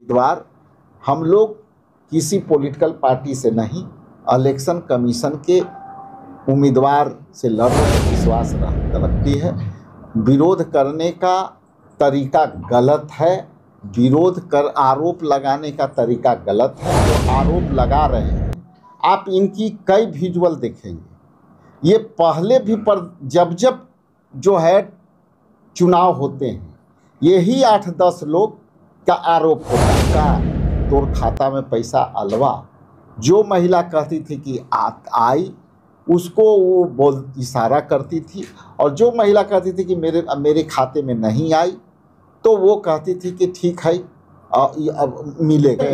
उम्मीदवार हम लोग किसी पॉलिटिकल पार्टी से नहीं, इलेक्शन कमीशन के उम्मीदवार से लड़ने में विश्वास रखती है। विरोध करने का तरीका गलत है, विरोध कर आरोप लगाने का तरीका गलत है। जो आरोप लगा रहे हैं आप इनकी कई विजुअल देखेंगे, ये पहले भी पर जब जो है चुनाव होते हैं यही 8-10 लोग का आरोप होता है का तोर खाता में पैसा अलवा। जो महिला कहती थी कि आई उसको वो इशारा करती थी, और जो महिला कहती थी कि मेरे खाते में नहीं आई तो वो कहती थी कि ठीक है अब मिलेगा।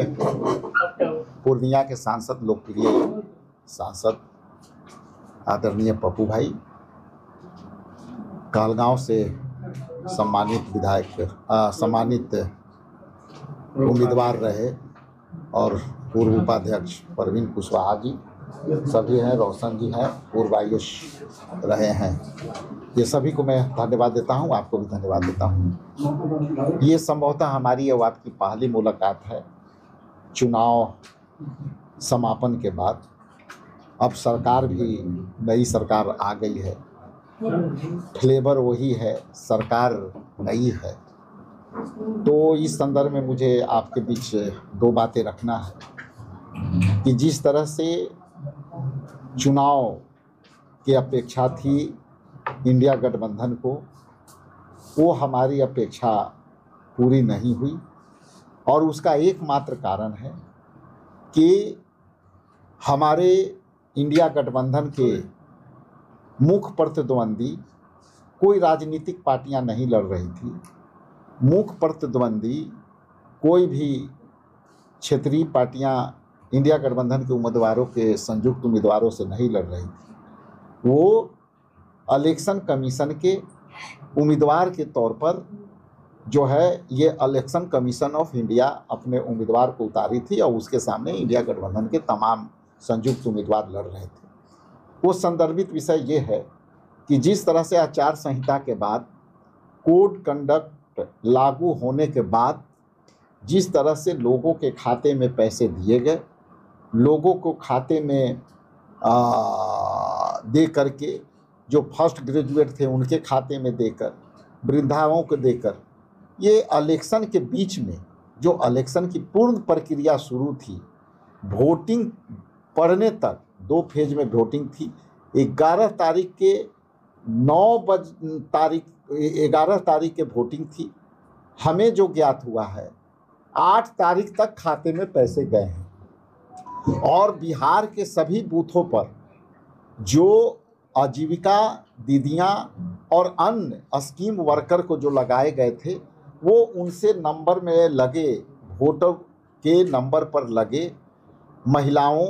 पूर्णिया के सांसद, लोकप्रिय सांसद आदरणीय पप्पू भाई कालगांव से सम्मानित विधायक सम्मानित उम्मीदवार रहे, और पूर्व उपाध्यक्ष परवीन कुशवाहा जी सभी हैं, रोशन जी हैं, पूर्व आयुष रहे हैं। ये सभी को मैं धन्यवाद देता हूं, आपको भी धन्यवाद देता हूं। ये संभवतः हमारी और आपकी पहली मुलाकात है चुनाव समापन के बाद। अब सरकार भी, नई सरकार आ गई है, फ्लेवर वही है, सरकार नई है। तो इस संदर्भ में मुझे आपके बीच दो बातें रखना है कि जिस तरह से चुनाव की अपेक्षा थी इंडिया गठबंधन को, वो हमारी अपेक्षा पूरी नहीं हुई, और उसका एकमात्र कारण है कि हमारे इंडिया गठबंधन के मुख्य प्रतिद्वंदी कोई राजनीतिक पार्टियां नहीं लड़ रही थी। मुख्य प्रतिद्वंदी कोई भी क्षेत्रीय पार्टियां इंडिया गठबंधन के उम्मीदवारों के संयुक्त उम्मीदवारों से नहीं लड़ रही थी। वो इलेक्शन कमीशन के उम्मीदवार के तौर पर जो है ये इलेक्शन कमीशन ऑफ इंडिया अपने उम्मीदवार को उतारी थी, और उसके सामने इंडिया गठबंधन के तमाम संयुक्त उम्मीदवार लड़ रहे थे। वो संदर्भित विषय ये है कि जिस तरह से आचार संहिता के बाद कोड कंडक्ट लागू होने के बाद जिस तरह से लोगों के खाते में पैसे दिए गए, लोगों को खाते में दे करके, जो फर्स्ट ग्रेजुएट थे उनके खाते में देकर, वृद्धाओं को देकर, ये इलेक्शन के बीच में जो इलेक्शन की पूर्ण प्रक्रिया शुरू थी, वोटिंग पड़ने तक 2 फेज में वोटिंग थी। 11 तारीख के 11 तारीख के वोटिंग थी। हमें जो ज्ञात हुआ है 8 तारीख तक खाते में पैसे गए हैं, और बिहार के सभी बूथों पर जो आजीविका दीदियां और अन्य स्कीम वर्कर को जो लगाए गए थे, वो उनसे नंबर में लगे, वोटर के नंबर पर लगे महिलाओं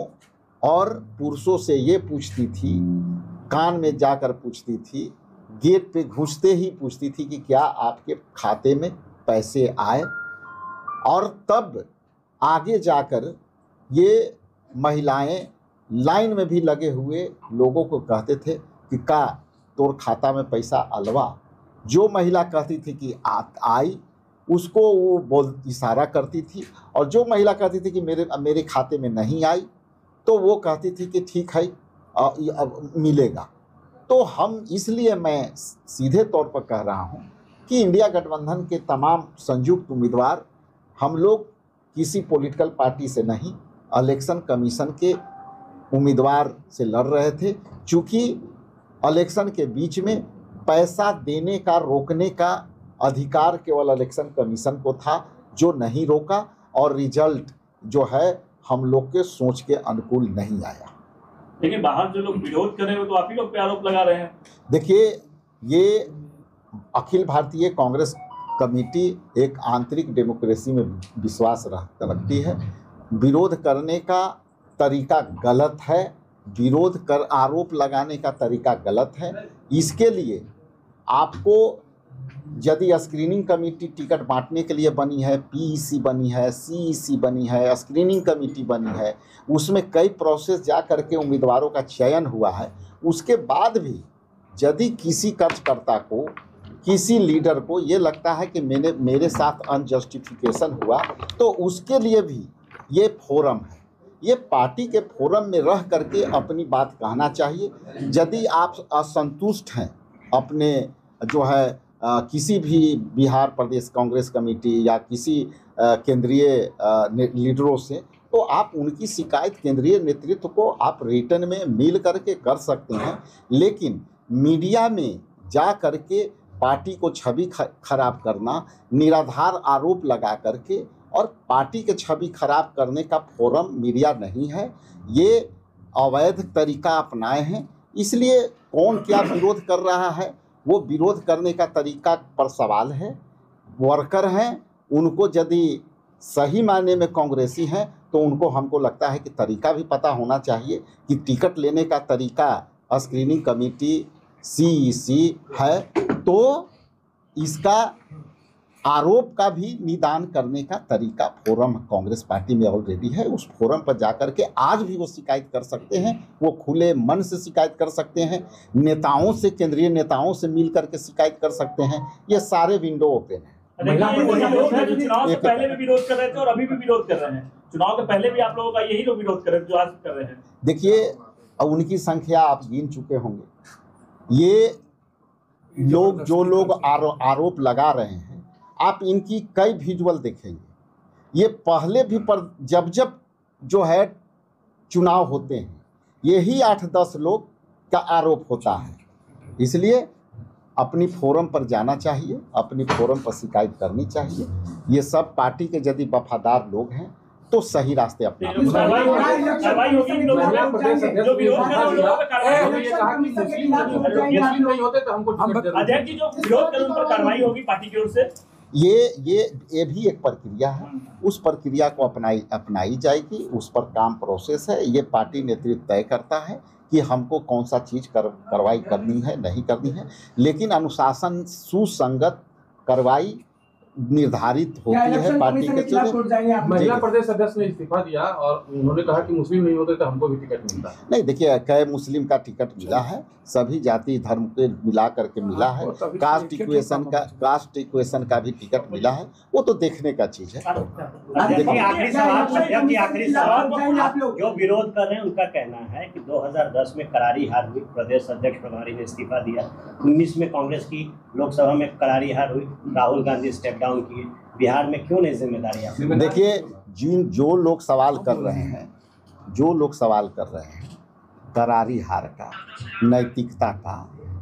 और पुरुषों से ये पूछती थी, कान में जाकर पूछती थी, गेट पे घुसते ही पूछती थी कि क्या आपके खाते में पैसे आए। और तब आगे जाकर ये महिलाएं लाइन में भी लगे हुए लोगों को कहते थे कि का तोर खाता में पैसा अलवा। जो महिला कहती थी कि आई उसको वो इशारा करती थी, और जो महिला कहती थी कि मेरे खाते में नहीं आई तो वो कहती थी कि ठीक है अब मिलेगा। तो हम, इसलिए मैं सीधे तौर पर कह रहा हूं कि इंडिया गठबंधन के तमाम संयुक्त उम्मीदवार हम लोग किसी पॉलिटिकल पार्टी से नहीं, इलेक्शन कमीशन के उम्मीदवार से लड़ रहे थे। चूँकि इलेक्शन के बीच में पैसा देने का, रोकने का अधिकार केवल इलेक्शन कमीशन को था, जो नहीं रोका, और रिजल्ट जो है हम लोग के सोच के अनुकूल नहीं आया। लेकिन बाहर जो लोग विरोध कर रहे हैं तो आप ही लोग पे आरोप लगा रहे हैं। देखिए, ये अखिल भारतीय कांग्रेस कमेटी एक आंतरिक डेमोक्रेसी में विश्वास रखती है। विरोध करने का तरीका गलत है, विरोध कर आरोप लगाने का तरीका गलत है। इसके लिए आपको, यदि स्क्रीनिंग कमेटी टिकट बांटने के लिए बनी है, पीईसी बनी है, सीईसी बनी है, स्क्रीनिंग कमेटी बनी है, उसमें कई प्रोसेस जा करके उम्मीदवारों का चयन हुआ है, उसके बाद भी यदि किसी कार्यकर्ता को किसी लीडर को ये लगता है कि मेरे साथ अनजस्टिफिकेशन हुआ, तो उसके लिए भी ये फोरम है। ये पार्टी के फोरम में रह करके अपनी बात कहना चाहिए। यदि आप असंतुष्ट हैं अपने जो है किसी भी बिहार प्रदेश कांग्रेस कमेटी या किसी केंद्रीय लीडरों से, तो आप उनकी शिकायत केंद्रीय नेतृत्व को आप रिटर्न में मिल करके कर सकते हैं। लेकिन मीडिया में जा करके पार्टी को छवि खराब करना, निराधार आरोप लगा करके, और पार्टी के छवि खराब करने का फोरम मीडिया नहीं है। ये अवैध तरीका अपनाए हैं। इसलिए कौन क्या विरोध कर रहा है, वो विरोध करने का तरीका पर सवाल है। वर्कर हैं, उनको यदि सही मायने में कांग्रेसी हैं तो उनको, हमको लगता है कि तरीका भी पता होना चाहिए कि टिकट लेने का तरीका स्क्रीनिंग कमेटी CEC है, तो इसका आरोप का भी निदान करने का तरीका फोरम कांग्रेस पार्टी में ऑलरेडी है। उस फोरम पर जाकर के आज भी वो शिकायत कर सकते हैं, वो खुले मन से शिकायत कर सकते हैं, नेताओं से, केंद्रीय नेताओं से मिल करके शिकायत कर सकते हैं। ये सारे विंडो ओपन हैं। चुनाव से पहले भी विरोध कर रहे थे और अभी भी विरोध कर रहे हैं। चुनाव के पहले भी आप लोगों का यही लोग विरोध कर रहे थे जो आज कर रहे हैं। देखिए, उनकी संख्या आप गिन चुके होंगे। ये लोग, जो लोग आरोप लगा रहे हैं, आप इनकी कई विजुअल देखेंगे। ये पहले भी पर जब जो है चुनाव होते हैं, यही 8-10 लोग का आरोप होता है। इसलिए अपनी फोरम पर जाना चाहिए, अपनी फोरम पर शिकायत करनी चाहिए। ये सब पार्टी के यदि वफादार लोग हैं तो सही रास्ते अपना। ये भी एक प्रक्रिया है, उस प्रक्रिया को अपनाई जाएगी। उस पर काम प्रोसेस है। ये पार्टी नेतृत्व तय करता है कि हमको कौन सा चीज़ कार्रवाई करनी है, नहीं करनी है। लेकिन अनुशासन, सुसंगत कार्रवाई निर्धारित होती है पार्टी के चुनाव। महिला प्रदेश अध्यक्ष ने इस्तीफा दिया और उन्होंने कहा कि मुस्लिम नहीं होते तो हमको भी टिकट मिलता। नहीं, देखिए, कई मुस्लिम का टिकट मिला है, सभी जाति धर्म के मिला करके मिला है। कास्ट इक्वेशन का भी टिकट मिला है, वो तो देखने का चीज है। आखिरी सवाल, जो विरोध कर रहे हैं उनका कहना है कि 2010 में करारी हार हुई, प्रदेश अध्यक्ष प्रभारी ने इस्तीफा दिया। 19 में कांग्रेस की लोकसभा में करारी हार हुई, राहुल गांधी स्टेप डाउन किए। बिहार में क्यों नहीं जिम्मेदारी? देखिए, जो लोग सवाल कर रहे हैं करारी हार का,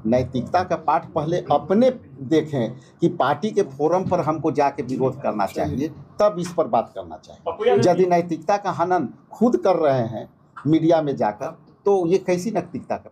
नैतिकता का पाठ पहले अपने देखें कि पार्टी के फोरम पर हमको जाके विरोध करना चाहिए, तब इस पर बात करना चाहिए। यदि नैतिकता का हनन खुद कर रहे हैं मीडिया में जाकर, तो ये कैसी नैतिकता का